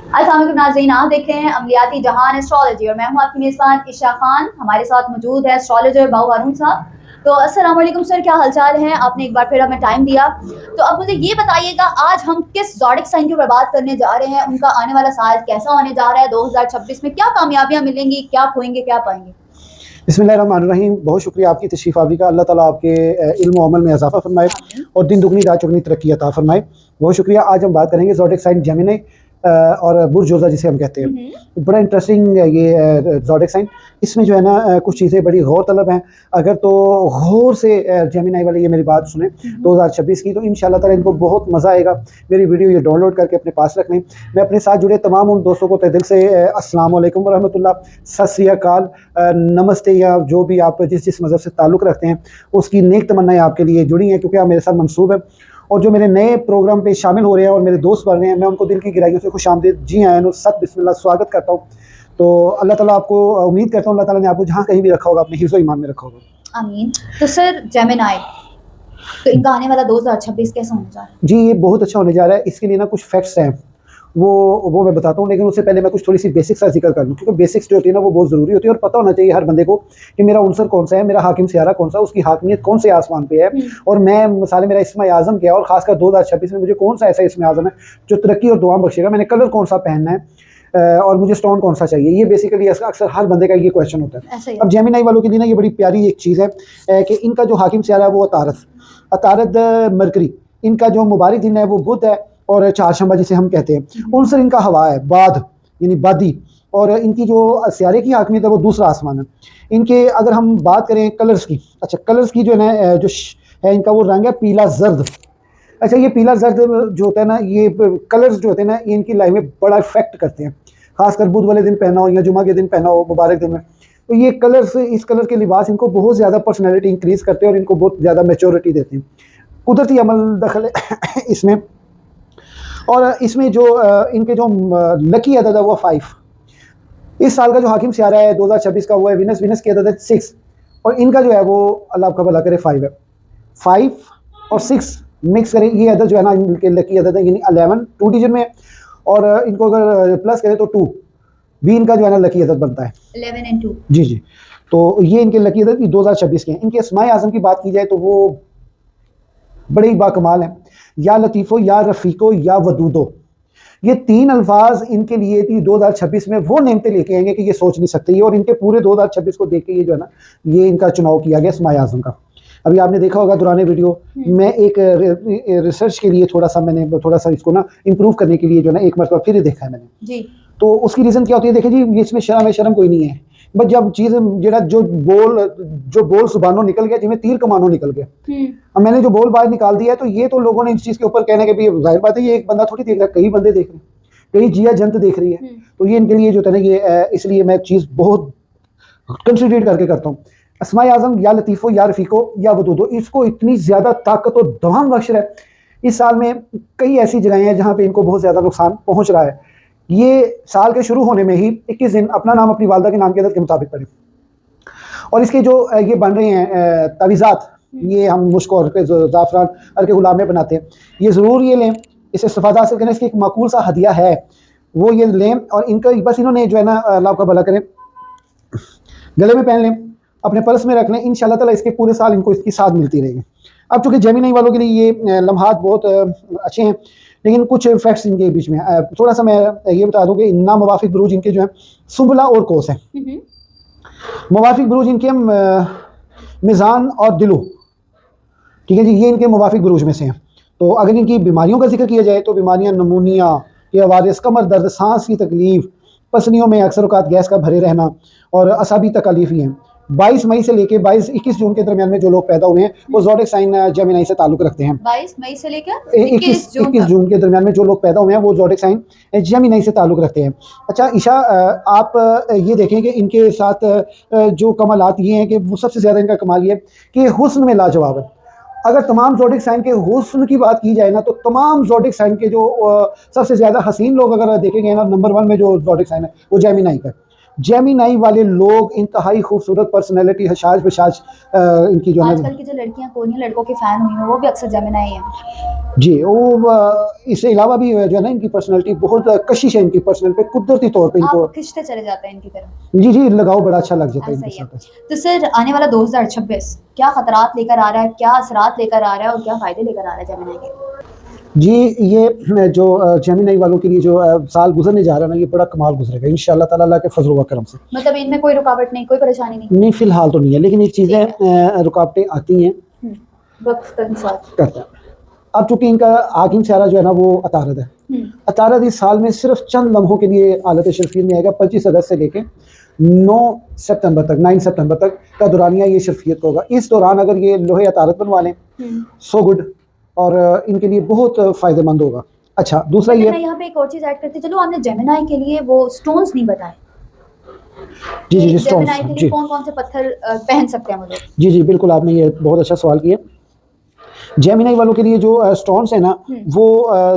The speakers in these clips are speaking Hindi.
अस्सलाम वालेकुम नाज़रीन, आप देख रहे हैं अमलियाती जहान एस्ट्रोलॉजी और मैं हूं आपकी मेज़बान इशा खान। हमारे साथ मौजूद है एस्ट्रोलॉजर बाऊ हारून साहब। तो अस्सलाम वालेकुम सर, क्या हालचाल है? आपने एक बार फिर हमें टाइम दिया। तो अब मुझे ये बताइएगा, आज हम किस ज़ोडिक साइन के ऊपर बात करने जा रहे हैं? उनका आने वाला साल कैसा होने जा रहा है? 2026 में क्या कामयाबियाँ मिलेंगी, क्या खोएंगे, क्या पाएंगे? बिस्मिल्लाहिर्रहमानिर्रहीम। बहुत शुक्रिया आपकी तशरीफ़ आवरी का। अल्लाह ताला आपके इल्म और अमल में इजाफा फरमाए और दिन दुगनी रात चौगनी तरक्की अता फरमाए। बहुत शुक्रिया। आज हम बात करेंगे ज़ोडिक साइन जेमिनी और बुर्ज जोज़ा जिसे हम कहते हैं। बड़ा इंटरेस्टिंग ये ज़ोडिक साइन। इसमें जो है ना कुछ चीज़ें बड़ी गौर तलब हैं। अगर तो गौर से जेमिनी वाले ये मेरी बात सुने 2026 की, तो इंशाल्लाह ताला इनको बहुत मज़ा आएगा। मेरी वीडियो ये डाउनलोड करके अपने पास रख लें। मैं अपने साथ जुड़े तमाम उन दोस्तों को तहे दिल से अस्सलाम वालेकुम व रहमतुल्लाह, सत श्री अकाल, नमस्ते, या जो भी आप जिस मज़हब से ताल्लुक़ रखते हैं उसकी नेक तमन्नाएं आपके लिए जुड़ी हैं, क्योंकि आप मेरे साथ मंसूब है। और जो मेरे नए प्रोग्राम पे शामिल हो रहे हैं और मेरे दोस्त बन रहे हैं, मैं उनको दिल की गहराइयों से खुशामदीद जी आयन और सब बिस्मिल्लाह स्वागत करता हूँ। तो अल्लाह ताला आपको, उम्मीद करता हूँ अल्लाह ताला ने आपको जहाँ कहीं भी रखा होगा अपने हिफ्ज़-ओ ईमान में रखा होगा। आमीन। तो सर जेमिनी, तो इनका आने वाला 2026 कैसा होने जा रहा है? जी, ये बहुत अच्छा होने जा रहा है। इसके लिए ना कुछ फैक्ट्स हैं, वो मैं बताता हूँ, लेकिन उससे पहले मैं कुछ थोड़ी सी बेसिक्स का जिक्र कर लूँ, क्योंकि बेसिक्स जो होती है ना वो बहुत ज़रूरी होती है और पता होना चाहिए हर बंदे को कि मेरा उनसर कौन सा है, मेरा हाकिम सियारा कौन सा, उसकी हाकिमियत कौन से आसमान पे है, और मैं मिसाल मेरा इस्म आज़म क्या है, और खासकर 2026 में मुझे कौन सा ऐसा इस्म आज़म है जो तरक्की और दुआ बख्शेगा, मैंने कलर कौन सा पहनना है और मुझे स्टोन कौन सा चाहिए। ये बेसिकली अक्सर हर बंदे का ये क्वेश्चन होता है। अब जेमिनी वालों के लिए ना ये बड़ी प्यारी एक चीज़ है कि इनका जो हाकिम सियारा है वो अतारद मरकरी, इनका जो मुबारक दिन है वो बुध है, और चारशंबा जिसे हम कहते हैं। उनसर इनका हवा है, बाद यानी बादी, और इनकी जो सियारे की हाकमियत है वो दूसरा आसमान है। इनके अगर हम बात करें कलर्स की, अच्छा कलर्स की जो है ना जो है इनका वो रंग है पीला जर्द। अच्छा, ये पीला जर्द जो होता है ना, ये कलर्स जो होते हैं ना, ये इनकी लाइफ में बड़ा इफेक्ट करते हैं, खासकर बुध वाले दिन पहना हो या जुमा के दिन पहना हो, मुबारक दिन में। तो ये कलर्स, इस कलर के लिबास इनको बहुत ज़्यादा पर्सनैलिटी इंक्रीज़ करते हैं और इनको बहुत ज़्यादा मेच्योरिटी देते हैं। कुदरती अमल दखल है इसमें। और इसमें जो इनके जो लकी अदद है वो 5। इस साल का जो हाकिम सियारा है 2026 का वो है विनस। विनस की अदद है 6, और इनका जो है वो अल्लाह आपका भला करे 5 है। 5 और 6 मिक्स करें, ये अदद जो है ना इनके लकी अदद है, यानी 11 2 डिजिट में, और इनको अगर प्लस करें तो 2 भी इनका जो है ना लकी अदद बनता है, 11 और 2। जी जी। तो ये इनके लकी अदद 2026 के हैं। इनके अस्माए आज़म की बात की जाए तो वो बड़े ही बाकमाल हैं। या लतीफ़ो, या रफ़ीको, या वदूदो, ये 3 अल्फाज इनके लिए 2026 में वो नेमतें लेके आएंगे कि ये सोच नहीं सकते। और इनके पूरे 2026 को देख के ये जो है ना, ये इनका चुनाव किया गया अस्माए आज़म का। अभी आपने देखा होगा दुराने वीडियो में एक रिसर्च के लिए थोड़ा सा इसको ना इम्प्रूव करने के लिए जो है ना एक मरतबा फिर देखा है मैंने जी। तो उसकी रीज़न क्या होती है, देखिए जी, इसमें शर्म कोई नहीं है, बस जब चीज़ जरा जो बोल सुबानो निकल गया, जिसमें तीर कमानो निकल गया। अब मैंने जो बोल बाहर निकाल दिया है, तो ये तो लोगों ने इस चीज़ के ऊपर कहने के भी जाहिर बात है, ये एक बंदा थोड़ी देख रहा है, कई बंदे देख रहे हैं, कई जिया जंत देख रही है। तो ये इनके लिए जो है ना ये इसलिए मैं चीज़ बहुत कंसिडरेट करके करता हूँ। अस्माए आज़म या लतीफ़ो, या रफ़ीको, या वदूदो, इसको इतनी ज़्यादा ताकत और दवाम बख्श रहा है। इस साल में कई ऐसी जगहें हैं जहाँ पे इनको बहुत ज़्यादा नुकसान पहुँच रहा है। ये साल के शुरू होने में ही 21 दिन अपना नाम अपनी वालदा के नाम की अदद के मुताबिक पढ़ें। और इसके जो ये बन रहे हैं तवीज़ात, ये हम मुश्क और ज़ाफ़रान अर्के गुलाब में बनाते हैं, ये ज़रूर ये लें, इससे इस्तेफ़ादा हासिल करें। इसकी एक माकूल सा हदिया है, वो ये लें, और इनका बस इन्होंने जो है ना अल्लाह का भला करें गले में पहन लें, अपने पर्स में रख लें, इंशाल्लाह ताला इसके पूरे साल इनको इसकी साथ मिलती रहेगी। अब चूँकि जेमिनी वालों के लिए ये लम्हात बहुत अच्छे हैं, लेकिन कुछ फैक्ट्स इनके बीच में थोड़ा सा मैं ये बता दूं कि नामुवाफिक बुरूज इनके जो है सुबला और कोस है। मुवाफिक बुरूज इनके मिज़ान और दिलु, ठीक है जी, ये इनके मुवाफिक बुरूज में से हैं। तो अगर इनकी बीमारियों का जिक्र किया जाए तो बीमारियां नमूनिया, ये वारिस, कमर दर्द, सांस की तकलीफ, पसलियों में अक्सर औकात गैस का भरे रहना और असाबी तकलीफ ही हैं। 22 मई से लेके 21 जून के दरमियान में जो लोग पैदा हुए हैं वो ज़ोडिक साइन जेमिनी से ताल्लुक़ रखते हैं। 22 मई से लेकर 21 जून के दरमियान में जो लोग पैदा हुए हैं वो ज़ोडिक साइन जेमिनी से ताल्लुक़ रखते हैं। अच्छा ईशा, आप ये देखें कि इनके साथ जो कमालात ये हैं कि वो सबसे ज़्यादा इनका कमाल ये है कि हुस्न में लाजवाब है। अगर तमाम ज़ोडिक साइन के हुस्न की बात की जाए ना, तो तमाम ज़ोडिक साइन के जो सबसे ज़्यादा हसीन लोग अगर देखेंगे ना, नंबर 1 में जो ज़ोडिक साइन है वो जेमिनी का है। जेमिनाई वाले लोग इंतहाई खूबसूरत पर्सनैलिटी, हशाश बशाश इनकी जो है आजकल की जो लड़कियां कोरियन लड़कों के फैन हुई हैं वो भी अक्सर जेमिनाई हैं। जी, वो इससे अलावा भी जो है ना इनकी पर्सनैलिटी बहुत कशिश है, इनकी पर्सनैलिटी पे कुदरती तौर पे इनको आप खिंचते चले जाते हैं इनकी तरफ। जी जी लगाव बड़ा अच्छा लग जाता है ऐसा इनके ही है। साथ। तो सर आने वाला 2026 क्या खतरात लेकर आ रहा है, क्या असरात लेकर आ रहा है और क्या फायदे लेकर आ रहा है जेमिनाई के? जी, ये जो जेमिनाई वालों के लिए जो साल गुजरने जा रहा है ना, ये बड़ा कमाल गुजरेगा इंशाल्लाह ताला, अल्लाह के फजल व करम से। मतलब इनमें कोई रुकावट नहीं, कोई परेशानी नहीं? नहीं, फिलहाल तो नहीं है, लेकिन एक चीज़ ठीक है, रुकावटें आती हैं, वक्त के साथ करता है। अब चूंकि इनका आगिन सारा जो है ना वो अतारद है, अतारद इस साल में सिर्फ चंद लम्हों के लिए हालत शर्फियत में आएगा। 25 अगस्त से लेके 9 सितंबर तक, 9 सितंबर तक का दौरानिया ये शर्फियत होगा। इस दौरान अगर ये लोहे अतारद बनवा लें सो गुड, और इनके लिए बहुत फ़ायदेमंद होगा। अच्छा, दूसरा ये मैं यहाँ पे एक और चीज़ ऐड करती, चलो आपने जेमिनाई के लिए वो स्टोन्स नहीं बताए। जी जी जी, जेमिनाई के लिए जी कौन कौन से पत्थर पहन सकते हैं वो लोग? जी जी बिल्कुल, आपने ये बहुत अच्छा सवाल किया। जेमिनाई वालों के लिए जो स्टोन्स है ना वो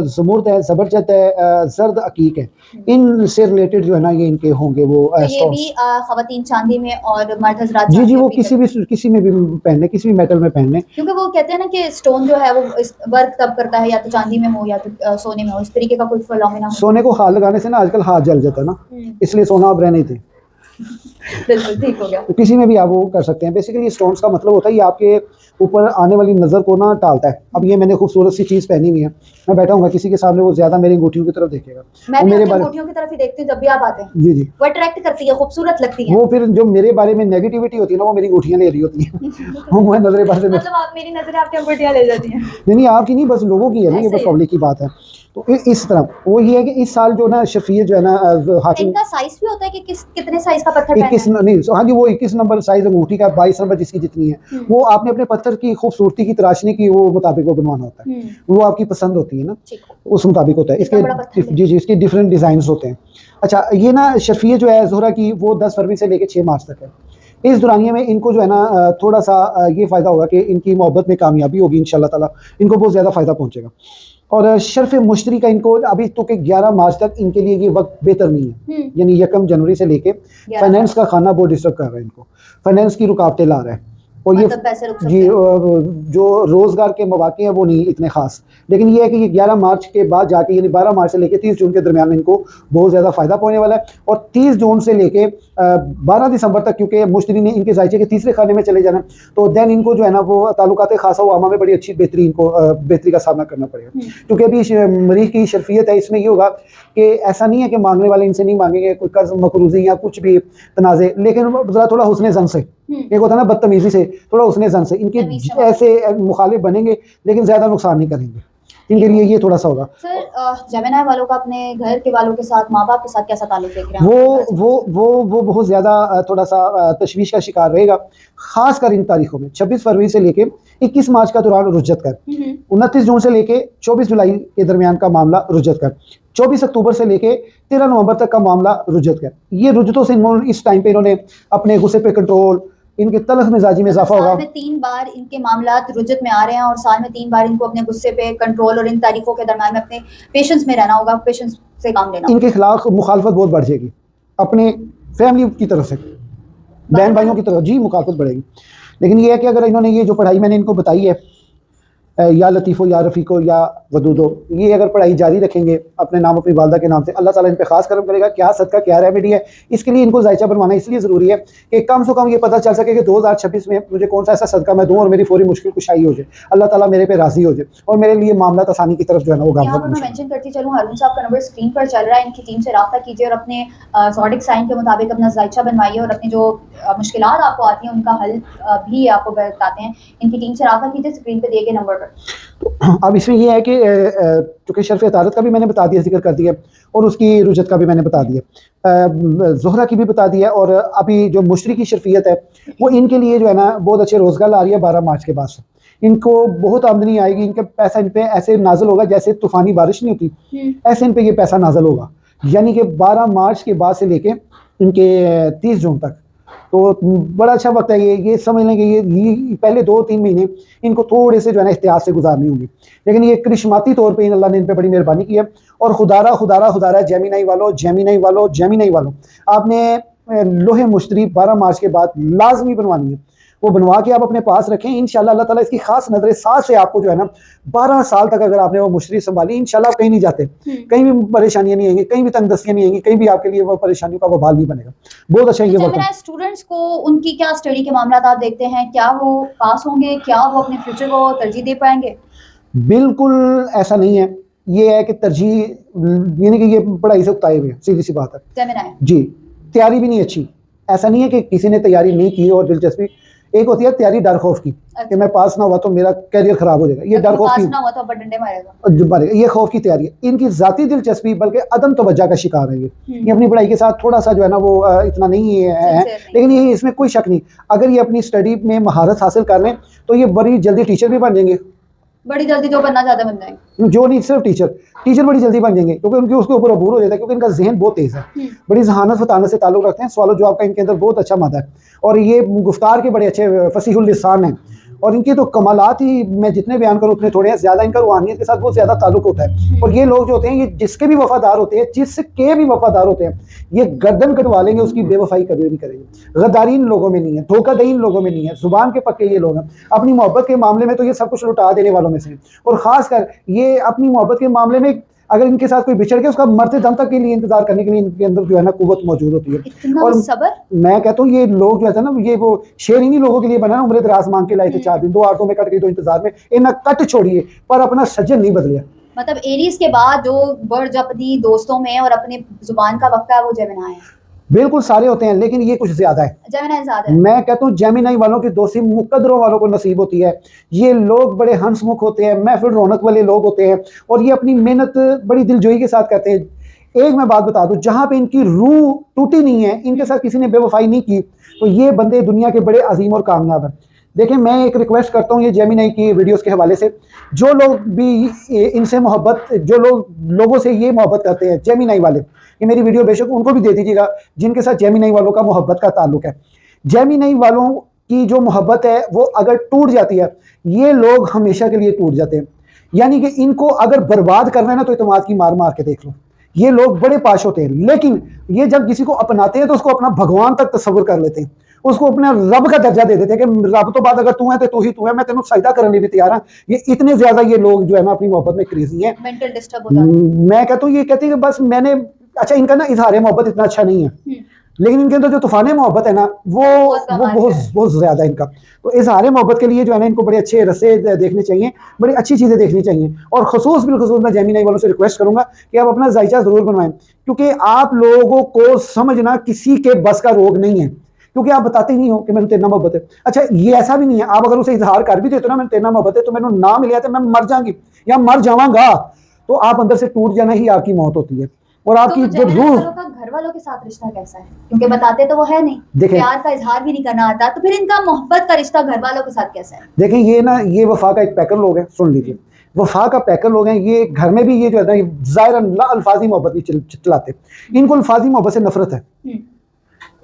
ज़मुर्द है, ज़बरजद है, जर्द अकीक है, इनसे रिलेटेड जो है ना ये इनके होंगे वो तो ये भी स्टोन्स। खवातीन चांदी में और मर्द हजरात जी जी, वो चांदी किसी में भी पहनने, किसी भी मेटल में पहनने। क्योंकि वो कहते हैं ना कि स्टोन जो है वो इस वर्क तब करता है या तो चांदी में हो या तो सोने में हो, इस तरीके का कोई फिनोमेना हो। सोने को हाथ लगाने से ना आजकल हाथ जल जाता है ना, इसलिए सोना अब रहने थे। बिल्कुल ठीक हो गया। तो किसी में भी आप वो कर सकते हैं। बेसिकली स्टोन्स का मतलब होता है ये आपके ऊपर आने वाली नज़र को ना टालता है। अब ये मैंने खूबसूरत सी चीज़ पहनी हुई है, मैं बैठा हूँ किसी के सामने, वो ज़्यादा मेरी अंगूठियों की तरफ देखेगा, मैं भी मेरे आपकी बारे अंगूठियों की तरफ ही देखती हूँ जब भी आप आते हैं। जी जी, वो अट्रैक्ट करती है, खूबसूरत लगती है। वो फिर जो मेरे बारे में नेगेटिविटी होती है ना वो मेरी अंगूठियाँ ले रही होती हैं वो मुझे नजरेबाज में। मतलब आप मेरी नजरें आपकी अंगूठियाँ ले जाती हैं। नहीं, आपकी नहीं, बस लोगों की है ना, ये ऐसे बस ही है। पब्लिक की बात है। तो इस तरह वो ये है कि इस साल जो ना शफीर जो है ना हाकिम इनका साइज भी होता है कि कितने साइज का पत्थर 21 पहनना है? नहीं, हाँ जी, वो 21 नंबर साइज अंगूठी का, 22 नंबर जिसकी जितनी है वो आपने अपने पत्थर की खूबसूरती की तराशनी की वो मुताबिक वो बनवाना होता है, वो आपकी पसंद होती है ना, उस मुताबिक होता है। इतना बड़ा पत्थर इसके जी जी, इसके डिफरेंट डिज़ाइन होते हैं। अच्छा, ये ना शफीर जो है ज़ोहरा की वो 10 फरवरी से लेकर 6 मार्च तक है। इस दौरानिए में इनको जो है ना थोड़ा सा ये फ़ायदा होगा कि इनकी मोहब्बत में कामयाबी होगी इंशाल्लाह ताला, इनको बहुत ज़्यादा फ़ायदा पहुँचेगा। और शर्फ मुश्तरी का इनको अभी तो कि 11 मार्च तक इनके लिए ये वक्त बेहतर नहीं है, यानी 1 जनवरी से लेके फाइनेंस का खाना बहुत डिस्टर्ब कर रहा है इनको, फाइनेंस की रुकावटें ला रहा है। और ये मतलब पैसे रुक सकते जी हैं। जो रोज़गार के मौके हैं वो नहीं इतने ख़ास, लेकिन ये है कि ये 11 मार्च के बाद जाके यानी 12 मार्च से लेके 30 जून के दरमियान में इनको बहुत ज़्यादा फ़ायदा पहुँचने वाला है। और 30 जून से लेके 12 दिसंबर तक, क्योंकि मुश्तरी ने इनके जायचे के तीसरे खाने में चले जाना, तो देन इनको जो है ना वो ताल्लुकात खासा वामा में बड़ी अच्छी बेहतरी का सामना करना पड़ेगा। क्योंकि अभी मरीज़ की शर्फियत है, इसमें ये होगा कि ऐसा नहीं है कि मांगने वाले इनसे नहीं मांगेंगे कोई कर्ज मकरूजी या कुछ भी तनाज़े, लेकिन ज़रा थोड़ा हुस्न ज़न से, एक होता है ना बदतमीजी से, थोड़ा हुस्न ज़न से इनके ऐसे मुखालिफ बनेंगे लेकिन ज़्यादा नुकसान नहीं करेंगे, इनके लिए ये थोड़ा सा होगा। सर जेमिनाई वालों का अपने घर के वालों के साथ, माँ बाप के साथ कैसा ताल्लुक देख रहे हैं? वो बहुत ज़्यादा थोड़ा सा तशवीश का शिकार रहेगा, खासकर इन तारीखों में 26 फरवरी से लेके 21 मार्च का दौरान रुज्जत कर, 29 जून से लेके 24 जुलाई के दरमियान का मामला रुज्जत कर, 24 अक्टूबर से लेके 13 नवंबर तक का मामला रुज्जत कर। ये रुज्जतों से इस टाइम पे इन्होंने अपने गुस्से पे कंट्रोल, इनके तलख मिजाजी में इजाफा होगा। साल में 3 बार इनके मामलात रुज्जत में आ रहे हैं और साल में 3 बार इनको अपने गुस्से पे कंट्रोल और इन तारीखों के दरमियान में अपने पेशेंस में रहना होगा, पेशेंस से काम लेना। इनके खिलाफ मुखालफत बहुत बढ़ जाएगी अपने फैमिली की तरफ से, बहन भाइयों की तरफ जी मुखालफत बढ़ेगी। लेकिन ये है कि अगर इन्होंने ये जो पढ़ाई मैंने इनको बताई है, या लतीफ़ो या रफ़ीको या वदूदो, ये अगर पढ़ाई जारी रखेंगे अपने नाम अपनी वालदा के नाम से, अल्लाह ताला इन पे खास करम करेगा। क्या सदका क्या रेमेडी है, इसके लिए इनको जायचा बनवाना इसलिए ज़रूरी है कि कम से कम ये पता चल सके कि 2026 में मुझे कौन सा ऐसा सदका मैं दूँ और मेरी फौरी मुश्किल कुशाई हो जाए, अल्लाह ताला मेरे पे राज़ी हो जाए और मेरे लिए मामला आसानी की तरफ जो है ना वो यहाँ पर मैं मेंशन करती चलूँ, हारून साहब का नंबर स्क्रीन पर चल रहा है, इनकी टीम से रब्ता कीजिए और अपने ज़ोडिक साइन के मुताबिक अपना जायचा बनवाइए और अपनी जो मुश्किलात आपको आती हैं उनका हल भी आपको बताते हैं। इनकी टीम से रब्ता कीजिए स्क्रीन पे दिए गए नंबर पर। अब इसमें यह है कि चूँकि शर्फ़ अतारत का भी मैंने बता दिया, जिक्र कर दिया, और उसकी रुजत का भी मैंने बता दिया, ज़ोहरा की भी बता दिया, और अभी जो मुश्तरी की शर्फियत है वो इनके लिए जो है ना बहुत अच्छे रोज़गार आ रही है। 12 मार्च के बाद से इनको बहुत आमदनी आएगी, इनका पैसा इन पे ऐसे नाजल होगा जैसे तूफ़ानी बारिश नहीं होती, ऐसे इन पे ये पैसा नाजल होगा। यानी कि 12 मार्च के बाद से लेके इनके 30 जून तक, तो बड़ा अच्छा वक्त है। ये समझ लें कि ये पहले 2-3 महीने इनको थोड़े से जो है ना एहतियात से गुजारनी होगी, लेकिन ये करिश्माती तौर पे अल्लाह ने इन पे बड़ी मेहरबानी की है। और खुदारा खुदारा खुदारा जेमिनाई वालों, आपने लोहे मुश्तरी 12 मार्च के बाद लाजमी बनवानी है, वो बनवा के आप अपने पास रखें। इंशाल्लाह अल्लाह ताला इसकी खास नजर साथ से आपको जो है ना 12 साल तक अगर आपने वो मुश्तरी संभाली, इंशाल्लाह आप कहीं नहीं जाते, कहीं भी परेशानियां नहीं आएंगी, कहीं भी तंगदस्तियां नहीं आएंगी, कहीं भी आपके लिए वो परेशानियों का वबाल नहीं बनेगा। बहुत अच्छा ये वक्त है। स्टूडेंट्स को उनकी क्या स्टडी के मामला आप देखते हैं, क्या वो पास होंगे, क्या वो अपने फ्यूचर को तरजीह दे पाएंगे? बिल्कुल ऐसा नहीं है, ये है कि तरजीह यानी कि ये पढ़ाई से उकताए हुए, सीधी सी बात है जी। तैयारी भी नहीं अच्छी, ऐसा नहीं है कि किसी ने तैयारी नहीं की और दिलचस्पी, एक होती है तैयारी डर खौफ की कि मैं पास ना हुआ तो मेरा कैरियर खराब हो जाएगा, ये डर खौफ की ना हुआ तो डंडे मारेगा, ये खौफ की तैयारी है। इनकी जाती दिलचस्पी बल्कि अदम तवज्जो का शिकार है ये अपनी पढ़ाई के साथ थोड़ा सा जो है ना वो इतना नहीं है, लेकिन ये इसमें कोई शक नहीं, अगर ये अपनी स्टडी में महारत हासिल कर लें तो ये बड़ी जल्दी टीचर भी बन जाएंगे, बड़ी जल्दी जो बनना चाहते बन जाएंगे, जो नहीं सिर्फ टीचर बड़ी जल्दी बन जाएंगे, क्योंकि उनके उसके ऊपर अबूर हो जाता है, क्योंकि इनका जहन बहुत तेज है, बड़ी जहानत फतानत से ताल्लुक रखते हैं, सवाल जवाब का इनके अंदर बहुत अच्छा मादा है, और ये गुफ्तार के बड़े अच्छे फसीहुल लिसान हैं, और इनके तो कमालात ही मैं जितने बयान करूँ उतने थोड़े हैं, ज़्यादा इनका रूहानियत के साथ बहुत ज़्यादा ताल्लुक होता है। और ये लोग जो होते हैं ये जिसके भी वफादार होते हैं, जिसके भी वफादार होते हैं, ये गर्दन कटवा लेंगे, उसकी बेवफाई कभी नहीं करेंगे। गद्दारी इन लोगों में नहीं है, धोखाधड़ी इन लोगों में नहीं है, जुबान के पक्के ये लोग हैं। अपनी मोहब्बत के मामले में तो ये सब कुछ लुटा देने वालों में से, और ख़ासकर ये अपनी मोहब्बत के मामले में अगर इनके साथ कोई बिछड़ गया, उसका मरते दम तक के लिए इंतजार करने के लिए इनके अंदर जो है ना कुव्वत मौजूद होती है। और सबर, मैं कहता हूँ ये लोग जो है ना, ये वो शेर इन्हीं लोगों के लिए बना ना, उम्र दराज मांग के लाए थे 4 दिन, 2 आरतों में कट गई तो इंतजार में, इन्हें कट छोड़िए पर अपना सज्जन नहीं बदलिया। मतलब एरीज के बाद जो वर्ड अपनी दोस्तों में और अपने जुबान का वक्ता है वो जेमिनाई है। बिल्कुल सारे होते हैं, लेकिन ये कुछ ज्यादा है, जेमिनाई ज्यादा है। मैं कहता हूँ जेमिनाई वालों की दोस्ती मुकद्दरों वालों को नसीब होती है। ये लोग बड़े हंसमुख होते हैं, महफिल रौनक वाले लोग होते हैं, और ये अपनी मेहनत बड़ी दिलजोई के साथ करते हैं। एक मैं बात बता दूं, जहां पे इनकी रूह टूटी नहीं है, इनके साथ किसी ने बेवफाई नहीं की, तो ये बंदे दुनिया के बड़े अजीम और कामयाब हैं। देखें, मैं एक रिक्वेस्ट करता हूँ ये जेमिनाई की वीडियोस के हवाले से, जो लोग भी इनसे मोहब्बत, जो लोगों से ये मोहब्बत करते हैं जेमिनाई वाले, ये मेरी वीडियो बेशक उनको भी दे दीजिएगा जिनके साथ जेमिनाई वालों का मोहब्बत का ताल्लुक है। जेमिनाई वालों की जो मोहब्बत है वो अगर टूट जाती है, ये लोग हमेशा के लिए टूट जाते हैं। यानी कि इनको अगर बर्बाद करना है ना, तो इत्मीनान की मार मार के देख लो। ये लोग बड़े पाश होते हैं, लेकिन ये जब किसी को अपनाते हैं तो उसको अपना भगवान तक तस्वर कर लेते हैं, उसको अपना रब का दर्जा दे देते हैं कि रब तो बाद अगर तू है तो तू ही तू है, मैं तेनों सजदा करने भी तैयार हूं। ये इतने ज्यादा ये लोग जो है ना अपनी मोहब्बत में क्रेजी हैं, मेंटल डिस्टर्ब होता है। मैं कहता हूँ ये कहते हैं कि बस मैंने, अच्छा इनका ना इजहार मोहब्बत इतना अच्छा नहीं है, लेकिन इनके अंदर जो तूफान मोहब्बत है ना वो बहुत ज्यादा इनका। तो इजहार मोहब्बत के लिए जो है ना इनको बड़े अच्छे रस्से देखने चाहिए, बड़ी अच्छी चीजें देखनी चाहिए। और खसूस बिलखसूस मैं जेमिनाई वालों से रिक्वेस्ट करूंगा कि आप अपना जायचा जरूर बनवाएं, क्योंकि आप लोगों को समझना किसी के बस का रोग नहीं है, क्योंकि आप बताते ही नहीं हो कि मैंने तेरा मोहब्बत है। अच्छा ये ऐसा भी नहीं है, आप अगर उसे इजहार कर भी देते हो ना मैंने तेरा मोहब्बत है, तो मैंने ना मिला तो मैं मर जाऊंगी या मर जाऊंगा, तो आप अंदर से टूट जाना ही आपकी मौत होती है। और आपकी तो रूह का घर वालों के साथ रिश्ता कैसा है, क्योंकि बताते तो वो है नहीं, प्यार का इजहार भी नहीं करना आता, तो फिर इनका मोहब्बत का रिश्ता घर वालों के साथ कैसा है? देखें ये ना, ये वफा का एक पैकर लोग हैं, सुन लीजिए, वफा का पैकर लोग हैं। ये घर में भी ये जो है ना ज़ाहिरन अल्फाजी मोहब्बत नहीं चलाते, इनको अल्फाजी मोहब्बत से नफरत है।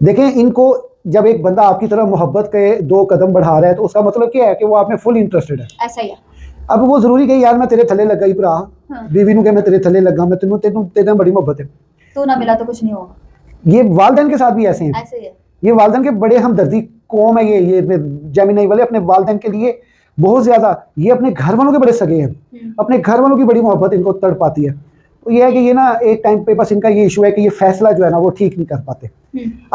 देखें इनको, जब एक बंदा आपकी तरफ मोहब्बत के 2 कदम बढ़ा रहा है तो उसका मतलब क्या है कि वो आप में फुल इंटरेस्टेड है। ऐसा ही है। अब वो जरूरी कि यार मैं तेरे थले लगा ही भरा, बीवी नूं के मैं तेरे थले लगा, मैं तेरे बड़ी मोहब्बत है, तू ना मिला तो कुछ नहीं होगा। ये वालिदैन के साथ भी ऐसे हैं, ऐसे ही है। ये वालिदैन के बड़े हमदर्दी कौम है। ये जेमिनाई वाले अपने वालिदैन के लिए बहुत ज्यादा, ये अपने घर वालों के बड़े सगे हैं, अपने घर वालों की बड़ी मोहब्बत इनको तड़ पाती है। तो ये है कि ये ना एक टाइम पे बस इनका ये इशू है कि ये फैसला जो है ना वो ठीक नहीं कर पाते।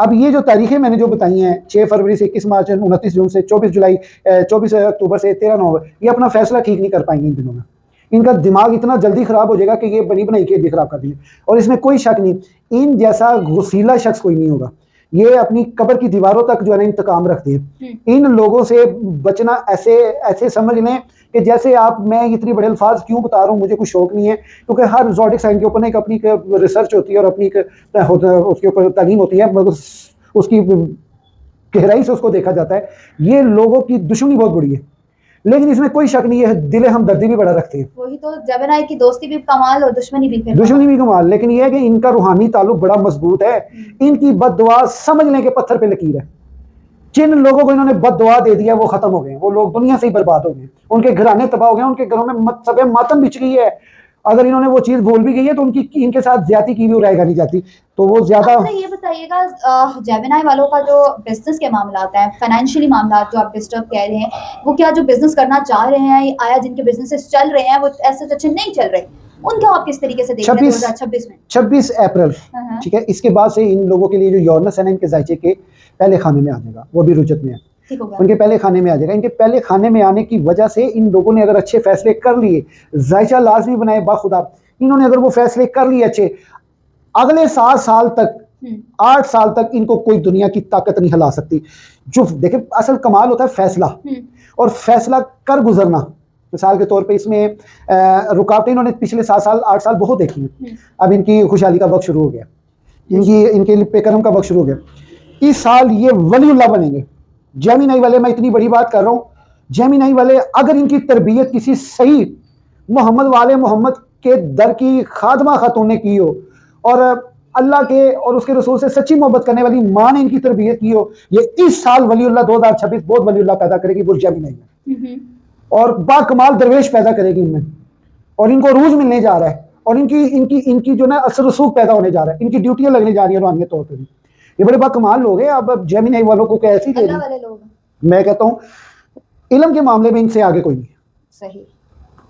अब ये जो तारीखें मैंने जो बताई हैं, 6 फरवरी से 21 मार्च, 29 जून से 24 जुलाई, 24 अक्टूबर से 13 नवंबर, ये अपना फैसला ठीक नहीं कर पाएंगे इन दिनों में। इनका दिमाग इतना जल्दी खराब हो जाएगा कि ये बनी बनाई के खराब कर देंगे। और इसमें कोई शक नहीं, इन जैसा गुस्सीला शख्स कोई नहीं होगा। ये अपनी कब्र की दीवारों तक जो है ना इंतकाम रखते हैं। इन लोगों से बचना ऐसे समझ लें कि जैसे आप, मैं इतनी बड़े अल्फाज क्यों बता रहा हूँ, मुझे कुछ शौक नहीं है, क्योंकि हर ज़ोडिक साइन के ऊपर एक अपनी रिसर्च होती है और अपनी उसके ऊपर तालीम होती है, उसकी गहराई से उसको देखा जाता है। ये लोगों की दुश्मनी बहुत बड़ी है, लेकिन इसमें कोई शक नहीं है, दिल हमदर्दी भी बड़ा रखते हैं। वही तो, जेमिनाई की दोस्ती भी कमाल और दुश्मनी भी कमाल, लेकिन यह है कि इनका रूहानी ताल्लुक बड़ा मजबूत है। इनकी बद्दुआ समझ लें कि पत्थर पे लकीर है। जिन लोगों को इन्होंने बद्दुआ दे दिया वो खत्म हो गए, वो लोग दुनिया से ही बर्बाद हो गए, उनके घराने तबाह हो गए, उनके घरों में सब मातम बिछ गई है, अगर इन्होंने वो चीज भूल भी गई है तो उनकी इनके साथ ज्यादती की भी रहेगा नहीं जाती, तो वो ज्यादा। अच्छा ये बताइएगा, जेमिनाई वालों का जो बिजनेस के मामला है, फाइनेंशियली मामला जो आप डिस्टर्ब कह रहे हैं, वो क्या जो बिजनेस करना चाह रहे हैं, आया जिनके बिजनेसेस चल रहे हैं वो ऐसे अच्छे नहीं चल रहे, उनका आप किस तरीके से देख रहे हैं 2026 में? 26 अप्रैल, ठीक है, इसके बाद से इन लोगों के लिए जो यूरनस है ना, इनके जायचे के पहले खाने में आ जाएगा, वो भी रुजत में है, उनके पहले खाने में आ जाएगा। इनके पहले खाने में आने की वजह से इन लोगों ने अगर अच्छे फैसले कर लिए, जायचा लाजमी बनाए बाखुदा, इन्होंने अगर वो फैसले कर लिए अच्छे, अगले 7 साल तक 8 साल तक इनको कोई दुनिया की ताकत नहीं हिला सकती। जो देखे असल कमाल होता है फैसला, और फैसला कर गुजरना। मिसाल के तौर पे इसमें रुकावटें इन्होंने पिछले 7 साल 8 साल बहुत देखी हैं, अब इनकी खुशहाली का वक्त शुरू हो गया, इनके लिए पेकरम का वक्त शुरू हो गया। इस साल ये वलीउल्लाह बनेंगे। जेमिनाई वाले, मैं इतनी बड़ी बात कर रहा हूँ, जेमिनाई वाले अगर इनकी तरबियत किसी सही मोहम्मद वाले मोहम्मद के दर की खादमा खातून ने की हो, और अल्लाह के और उसके रसूल से सच्ची मोहब्बत करने वाली माँ ने इनकी तरबियत की हो, ये इस साल वलीउल्लाह 2026 बहुत वलीउल्लाह पैदा करेगी बुर्ज जेमिनाई में, और बाकमाल दरवेश पैदा करेगी इनमें, और इनको रूज मिलने जा रहा है, और इनकी इनकी इनकी जो ना असर रसूख पैदा होने जा रहा है, इनकी ड्यूटियां लगने जा रही है रूहानी तौर पर भी। ये बड़े बाकमाल लोग हैं। अब जेमिनाई वालों को कैसे ही मैं कहता हूँ इल्म के मामले में इनसे आगे कोई नहीं। सही,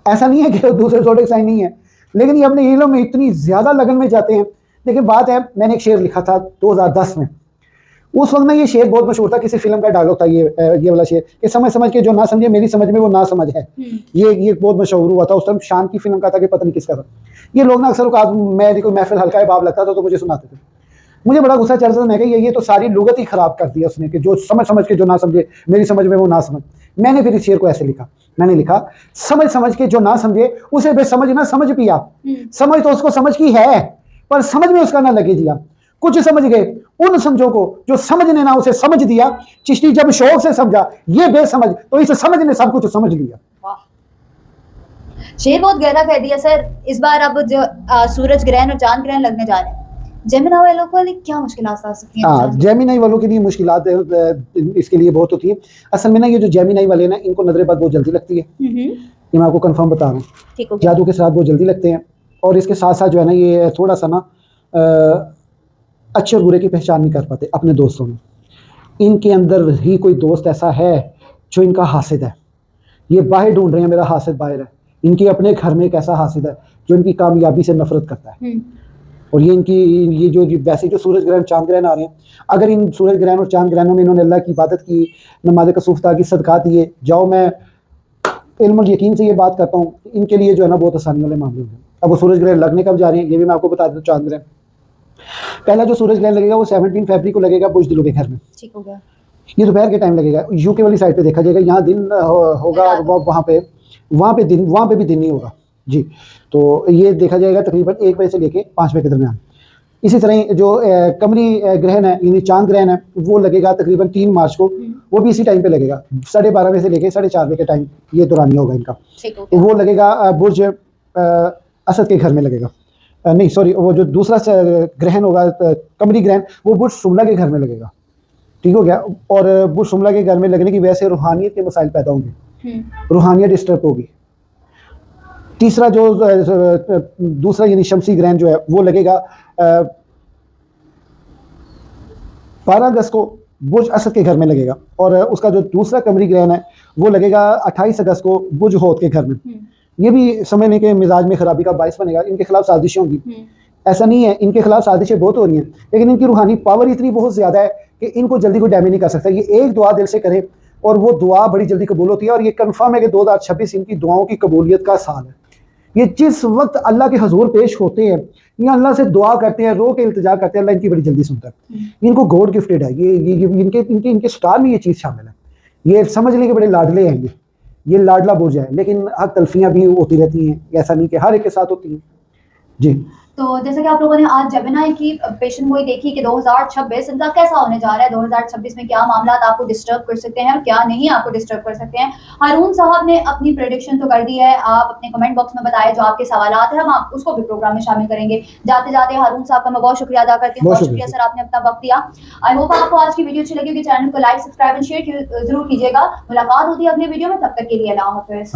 ऐसा नहीं है कि दूसरे जोड़े साइन नहीं है, लेकिन ये अपने इल्म में इतनी ज्यादा लगन में जाते हैं। देखिए बात है, मैंने एक शेर लिखा था 2010 में, उस वक्त में ये शेर बहुत मशहूर था, किसी फिल्म का डायलॉग था ये वाला शेर कि समझ समझ के जो ना समझे मेरी समझ में वो ना समझ है। ये बहुत मशहूर हुआ था उस टाइम, शान की फिल्म का था कि पता नहीं किसका था। ये लोग ना अक्सर मैं कोई महफिल हल्का बाब लगता था तो मुझे सुनाते थे, मुझे बड़ा गुस्सा चलता था। मैं कहा ये तो सारी लुगत ही खराब कर दिया उसने, कि जो समझ समझ के जो ना समझे मेरी समझ में वो ना समझ। मैंने फिर इस शेर को ऐसे लिखा, मैंने लिखा समझ समझ के जो ना समझे उसे बेसमझ ना समझ पिया, समझ तो उसको समझ की है पर समझ में उसका ना लगे जिया। कुछ समझ गए उन समझों को जो समझने ना उसे समझ दिया, चिश्ती जब शौक से समझा ये बेसमझ तो इसे समझ ने सब कुछ समझ लिया। शेर बहुत गहरा कह दिया सर। इस बार अब जो सूरज ग्रहण और चांद ग्रहण लगने जा रहे हैं, जेमिनाई वालों को क्या मुश्किलात आ सकती हैं? हाँ, जेमिनाई वालों के लिए मुश्किलात इसके लिए बहुत होती है। असल में ना ये जो जेमिनाई वाले ना, इनको नजर बद बहुत जल्दी लगती है, ये मैं आपको कंफर्म बता रहा हूँ। जादू के साथ बहुत जल्दी लगते हैं, और इसके साथ साथ जो है ना ये थोड़ा सा ना अच्छे और बुरे की पहचान नहीं कर पाते अपने दोस्तों में। इनके अंदर ही कोई दोस्त ऐसा है जो इनका हासिद है, ये बाहर ढूंढ रहे हैं मेरा हासिद बाहर है। इनके अपने घर में एक ऐसा हासिद है जो इनकी कामयाबी से नफरत करता है। और ये इनकी ये जो वैसे जो सूरज ग्रहण चांद ग्रहण आ रहे हैं, अगर इन सूरज ग्रहण और चांद ग्रहणों में इन्होंने अल्लाह की इबादत की, नमाज कसूफ़ता की, सदका दिए, जाओ मैं इल्म यकीन से ये बात करता हूँ, इनके लिए जो है ना बहुत आसानी वाले मामले हैं। अब वो सूरज ग्रहण लगने कब जा रहे हैं ये भी मैं आपको बता देता हूँ। चांद ग्रहण पहला जो सूरज ग्रहण लगेगा वो 17 फरवरी को लगेगा बुर्ज दिलों के घर में, ठीक हो गया। ये दोपहर के टाइम लगेगा, यूके वाली साइड पे देखा जाएगा, यहाँ दिन होगा और वहाँ पे भी दिन नहीं होगा जी। तो ये देखा जाएगा तकरीबन 1 बजे से लेके 5 बजे के दरमियान। इसी तरह जो कमरी ग्रहण है यानी चांद ग्रहण है वो लगेगा तकरीबन 3 मार्च को, वो भी इसी टाइम पे लगेगा, 12:30 बजे से लेके 4:30 बजे के टाइम ये दौरानिया होगा इनका। तो वो लगेगा बुर्ज असद के घर में लगेगा, नहीं सॉरी, वो जो दूसरा ग्रहण होगा कमरी ग्रहण वो बुर्ज शुमला के घर में लगेगा, ठीक हो गया। और बुर्ज शुमला के घर में लगने की वजह से रूहानियत के मसाइल पैदा होंगे, रूहानियत डिस्टर्ब होगी। तीसरा जो दूसरा यानी शमसी ग्रहण जो है वो लगेगा 12 अगस्त को बुर्ज असद के घर में लगेगा, और उसका जो दूसरा कमरी ग्रहण है वो लगेगा 28 अगस्त को बुर्ज होद के घर में। ये भी समझने के मिजाज में खराबी का बायस बनेगा, इनके खिलाफ साजिशें होंगी। ऐसा नहीं है, इनके खिलाफ साजिशें बहुत हो रही हैं, लेकिन इनकी रूहानी पावर इतनी बहुत ज़्यादा है कि इनको जल्दी कोई डैमेज नहीं कर सकता। ये एक दुआ दिल से करे और वो दुआ बड़ी जल्दी कबूल होती है, और ये कन्फर्म है कि 2026 इनकी दुआओं की कबूलियत का साल है। ये जिस वक्त अल्लाह के हजूर पेश होते हैं या अल्लाह से दुआ करते हैं, रो के इल्तिजा करते हैं, अल्लाह इनकी बड़ी जल्दी सुनता है। इनको गॉड गिफ्टेड है, ये इनके स्टार में ये चीज़ शामिल है। ये समझ लें कि बड़े लाडले हैं, ये लाडला बुर्ज है, लेकिन हक तलफियाँ भी होती रहती हैं, ऐसा नहीं कि हर एक के साथ होती हैं जी। तो जैसे कि आप लोगों ने आज जेमिनाई की पेशन गोई देखी कि 2026 इनका कैसा होने जा रहा है, 2026 में क्या मामला आपको डिस्टर्ब कर सकते हैं और क्या नहीं आपको डिस्टर्ब कर सकते हैं। हारून साहब ने अपनी प्रेडिक्शन तो कर दी है, आप अपने कमेंट बॉक्स में बताएं जो आपके सवालात हैं, हम आप उसको भी प्रोग्राम में शामिल करेंगे। जाते जाते हारून साहब का मैं बहुत शुक्रिया अदा करती हूँ, बहुत शुक्रिया सर आपने अपना वक्त दिया। आई होप आपको आज की वीडियो अच्छी लगी होगी, चैनल को लाइक सब्सक्राइब एंड शेयर जरूर कीजिएगा। मुलाकात होती है अपने वीडियो में, तब तक के लिए अल्लाह हाफिज़।